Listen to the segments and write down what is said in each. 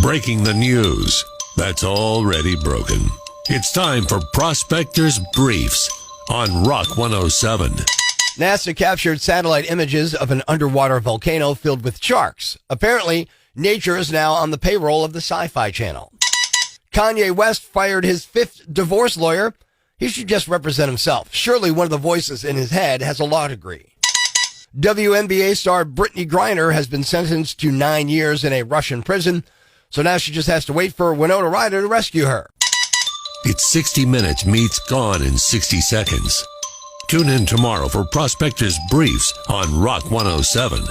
Breaking the news that's already broken. It's time for Prospector's Briefs on Rock 107. NASA captured satellite images of an underwater volcano filled with sharks. Apparently, nature is now on the payroll of the Sci-Fi Channel. Kanye West fired his 5th divorce lawyer. He should just represent himself. Surely one of the voices in his head has a law degree. WNBA star Brittany Griner has been sentenced to 9 years in a Russian prison, so now she just has to wait for Winona Ryder to rescue her. It's 60 Minutes meets Gone in 60 Seconds. Tune in tomorrow for Prospector's Briefs on Rock 107.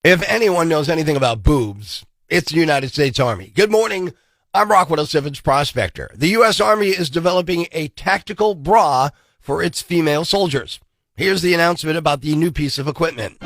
If anyone knows anything about boobs, it's the United States Army. Good morning. I'm Rock 107's Prospector. The U.S. Army is developing a tactical bra for its female soldiers. Here's the announcement about the new piece of equipment.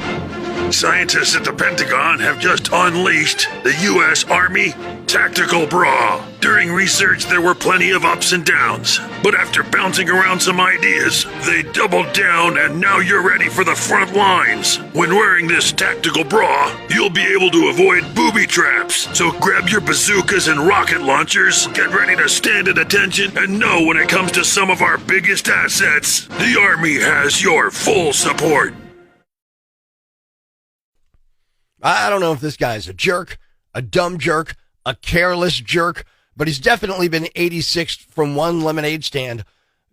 Scientists at the Pentagon have just unleashed the U.S. Army Tactical Bra. During research, there were plenty of ups and downs. But after bouncing around some ideas, they doubled down and now you're ready for the front lines. When wearing this tactical bra, you'll be able to avoid booby traps. So grab your bazookas and rocket launchers, get ready to stand at attention, and know when it comes to some of our biggest assets, the Army has your full support. I don't know if this guy's a jerk, a dumb jerk, a careless jerk, but he's definitely been 86th from one lemonade stand.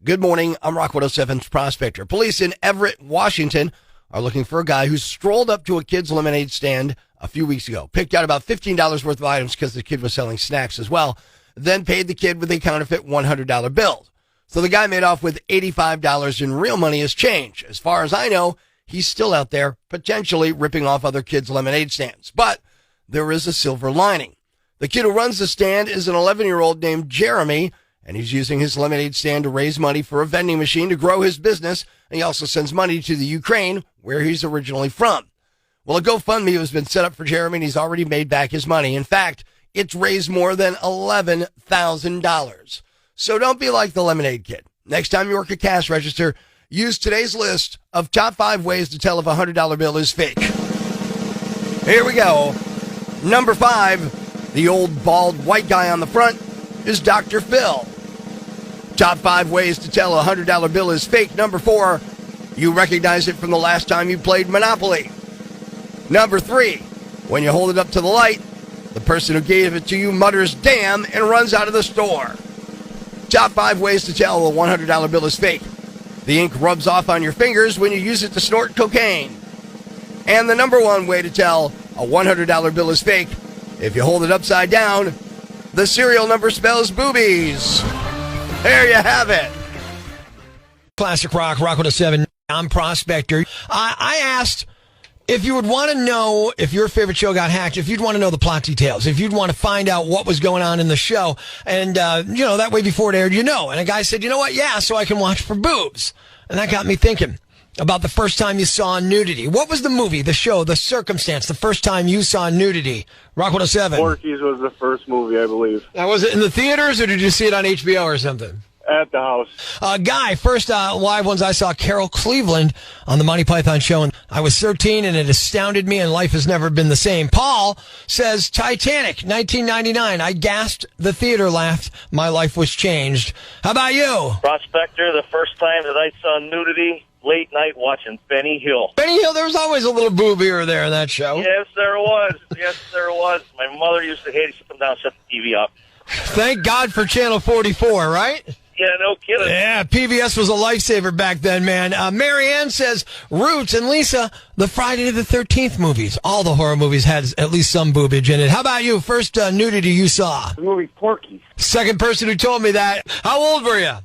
Good morning, I'm Rock 107's Prospector. Police in Everett, Washington are looking for a guy who strolled up to a kid's lemonade stand a few weeks ago, picked out about $15 worth of items because the kid was selling snacks as well, then paid the kid with a counterfeit $100 bill. So the guy made off with $85 in real money as change. As far as I know, he's still out there potentially ripping off other kids' lemonade stands. But there is a silver lining. The kid who runs the stand is an 11-year-old named Jeremy, and he's using his lemonade stand to raise money for a vending machine to grow his business. And he also sends money to the Ukraine, where he's originally from. Well, a GoFundMe has been set up for Jeremy, and he's already made back his money. In fact, it's raised more than $11,000. So don't be like the lemonade kid. Next time you work a cash register, use today's list of top 5 ways to tell if a $100 bill is fake. Here we go. Number 5, the old bald white guy on the front is Dr. Phil. Top 5 ways to tell a $100 bill is fake. Number 4, you recognize it from the last time you played Monopoly. Number 3, when you hold it up to the light, the person who gave it to you mutters damn and runs out of the store. Top 5 ways to tell a $100 bill is fake. The ink rubs off on your fingers when you use it to snort cocaine. And the number 1 way to tell a $100 bill is fake, if you hold it upside down, the serial number spells boobies. There you have it. Classic Rock, Rock 107. I'm Prospector. I asked if you would want to know if your favorite show got hacked, if you'd want to know the plot details, if you'd want to find out what was going on in the show, and, that way before it aired, And a guy said, you know what? Yeah, so I can watch for boobs. And that got me thinking about the first time you saw nudity. What was the movie, the show, the circumstance, the first time you saw nudity? Rock 107. Porky's was the first movie, I believe. Now, was it in the theaters, or did you see it on HBO or something? At the house. Guy, first live ones I saw, Carol Cleveland on the Monty Python show, and I was 13 and it astounded me and life has never been the same. Paul says Titanic, 1999. I gasped, the theater laughed, my life was changed. How about you? Prospector, the first time that I saw nudity, late night watching Benny Hill. Benny Hill, there was always a little boob here or there in that show. Yes, there was. Yes, there was. My mother used to hate it. Sit them down, shut the TV up. Thank God for Channel 44, right? Yeah, no kidding. Yeah, PBS was a lifesaver back then, man. Marianne says, Roots, and Lisa, the Friday the 13th movies. All the horror movies had at least some boobage in it. How about you? First nudity you saw? The movie Porky's. Second person who told me that. How old were you?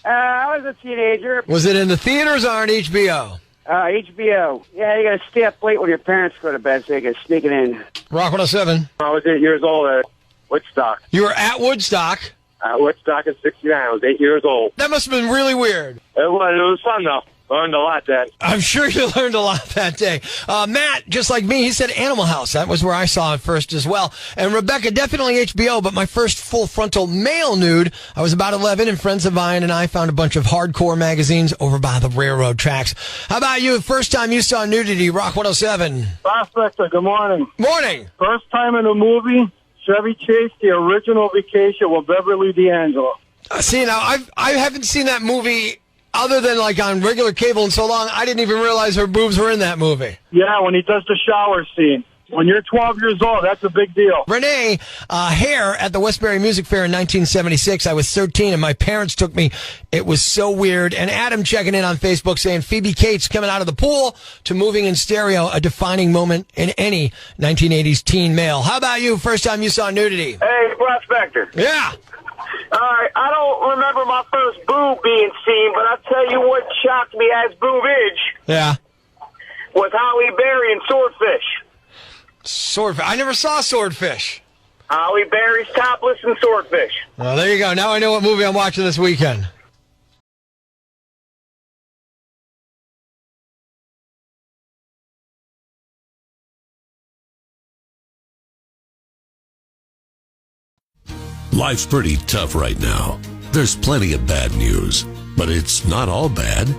I was a teenager. Was it in the theaters or on HBO? HBO. Yeah, you got to stay up late when your parents go to bed so you can sneak it in. Rock 107. I was 8 years old at Woodstock. You were at Woodstock? Woodstock in 69. I was 8 years old. That must have been really weird. It was fun, though. Learned a lot then. I'm sure you learned a lot that day. Matt, just like me, he said Animal House. That was where I saw it first as well. And Rebecca, definitely HBO, but my first full frontal male nude, I was about 11, and friends of mine and I found a bunch of hardcore magazines over by the railroad tracks. How about you? First time you saw nudity, Rock 107. Prospector, good morning. Morning. First time in a movie, Chevy Chase, The Original Vacation with Beverly D'Angelo. See, now, I haven't seen that movie other than like on regular cable in so long, I didn't even realize her boobs were in that movie. Yeah, when he does the shower scene. When you're 12 years old, that's a big deal. Renee, hair at the Westbury Music Fair in 1976. I was 13 and my parents took me. It was so weird. And Adam checking in on Facebook saying Phoebe Cates coming out of the pool to moving in stereo, a defining moment in any 1980s teen male. How about you? First time you saw nudity? Hey, Prospector. Yeah. All right, I don't remember my first boob being seen, but I'll tell you what shocked me as boobage Yeah. was Holly Berry and Swordfish. Swordfish. I never saw Swordfish. Holly Berry's topless and Swordfish. Well, there you go. Now I know what movie I'm watching this weekend. Life's pretty tough right now. There's plenty of bad news, but it's not all bad.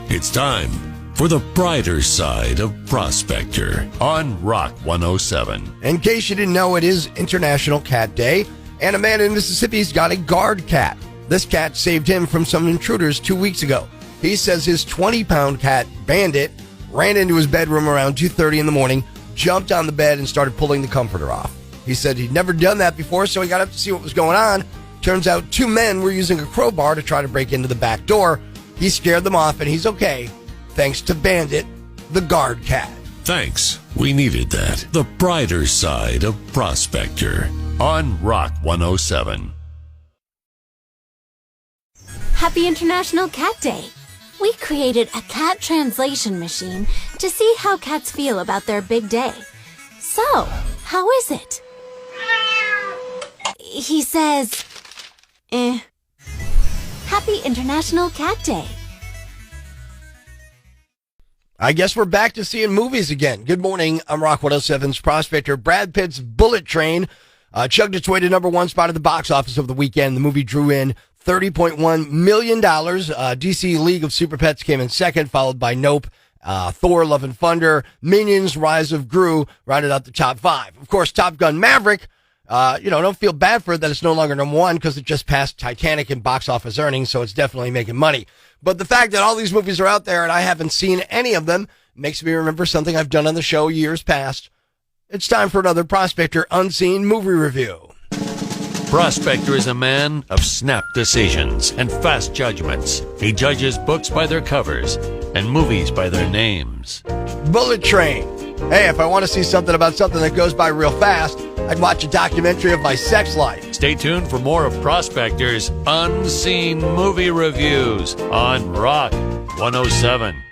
It's time for the brighter side of Prospector on Rock 107. In case you didn't know, it is International Cat Day, and a man in Mississippi's got a guard cat. This cat saved him from some intruders 2 weeks ago. He says his 20-pound cat, Bandit, ran into his bedroom around 2:30 in the morning, jumped on the bed, and started pulling the comforter off. He said he'd never done that before, so he got up to see what was going on. Turns out 2 men were using a crowbar to try to break into the back door. He scared them off, and he's okay, thanks to Bandit, the guard cat. Thanks. We needed that. The brighter side of Prospector on Rock 107. Happy International Cat Day. We created a cat translation machine to see how cats feel about their big day. So, how is it? He says, Happy International Cat Day. I guess we're back to seeing movies again. Good morning. I'm Rock 107's Prospector. Brad Pitt's Bullet Train chugged its way to number 1 spot at the box office over the weekend. The movie drew in $30.1 million. DC League of Super Pets came in second, followed by Nope, Thor, Love and Thunder, Minions, Rise of Gru rounded out the top 5. Of course, Top Gun Maverick, don't feel bad for it that it's no longer number 1 because it just passed Titanic in box office earnings, so it's definitely making money. But the fact that all these movies are out there and I haven't seen any of them makes me remember something I've done on the show years past. It's time for another Prospector Unseen Movie Review. Prospector is a man of snap decisions and fast judgments. He judges books by their covers and movies by their names. Bullet Train. Hey, if I want to see something about something that goes by real fast, I'd watch a documentary of my sex life. Stay tuned for more of Prospector's Unseen Movie Reviews on Rock 107.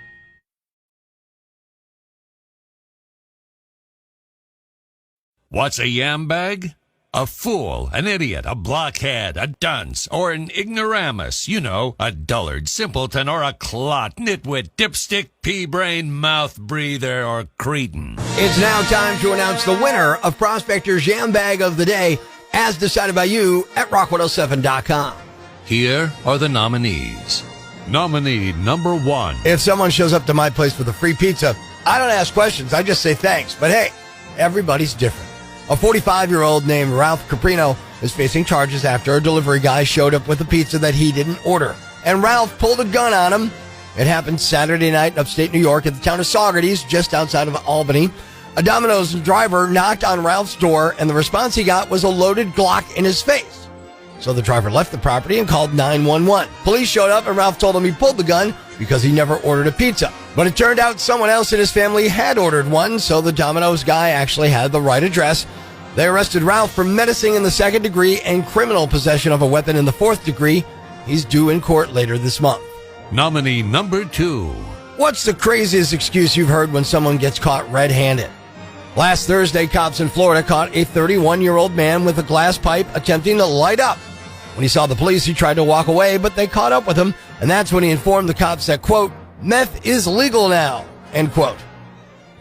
What's a yambag? A fool, an idiot, a blockhead, a dunce, or an ignoramus. You know, a dullard, simpleton, or a clot, nitwit, dipstick, pea-brain, mouth breather, or cretin. It's now time to announce the winner of Prospector's Yambag of the Day, as decided by you at rock107.com. Here are the nominees. Nominee number 1. If someone shows up to my place with a free pizza, I don't ask questions, I just say thanks. But hey, everybody's different. A 45-year-old named Ralph Caprino is facing charges after a delivery guy showed up with a pizza that he didn't order. And Ralph pulled a gun on him. It happened Saturday night in upstate New York at the town of Saugerties, just outside of Albany. A Domino's driver knocked on Ralph's door, and the response he got was a loaded Glock in his face. So the driver left the property and called 911. Police showed up, and Ralph told him he pulled the gun because he never ordered a pizza. But it turned out someone else in his family had ordered one, so the Domino's guy actually had the right address. They arrested Ralph for menacing in the 2nd degree and criminal possession of a weapon in the 4th degree. He's due in court later this month. Nominee number 2. What's the craziest excuse you've heard when someone gets caught red-handed? Last Thursday, cops in Florida caught a 31-year-old man with a glass pipe attempting to light up. When he saw the police, he tried to walk away, but they caught up with him, and that's when he informed the cops that, quote, meth is legal now, end quote.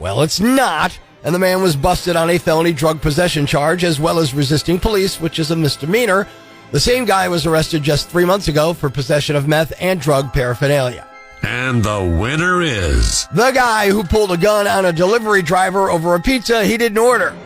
Well, it's not, and the man was busted on a felony drug possession charge as well as resisting police, which is a misdemeanor. The same guy was arrested just 3 months ago for possession of meth and drug paraphernalia. And the winner is... the guy who pulled a gun on a delivery driver over a pizza he didn't order.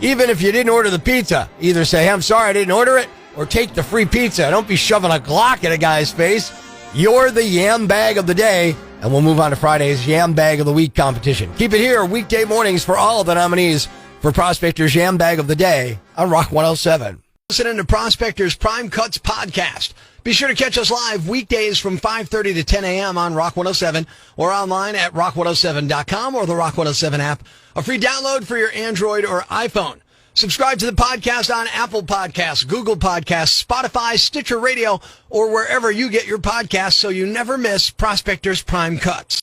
Even if you didn't order the pizza, either say, hey, I'm sorry I didn't order it, or take the free pizza. Don't be shoving a Glock in a guy's face. You're the Yam Bag of the day, and we'll move on to Friday's Yam Bag of the Week competition. Keep it here weekday mornings for all of the nominees for Prospector's Yam Bag of the Day on Rock 107. Listening to Prospector's Prime Cuts podcast. Be sure to catch us live weekdays from 5:30 to 10 a.m. on Rock 107 or online at rock107.com or the Rock 107 app. A free download for your Android or iPhone. Subscribe to the podcast on Apple Podcasts, Google Podcasts, Spotify, Stitcher Radio, or wherever you get your podcasts so you never miss Prospector's Prime Cuts.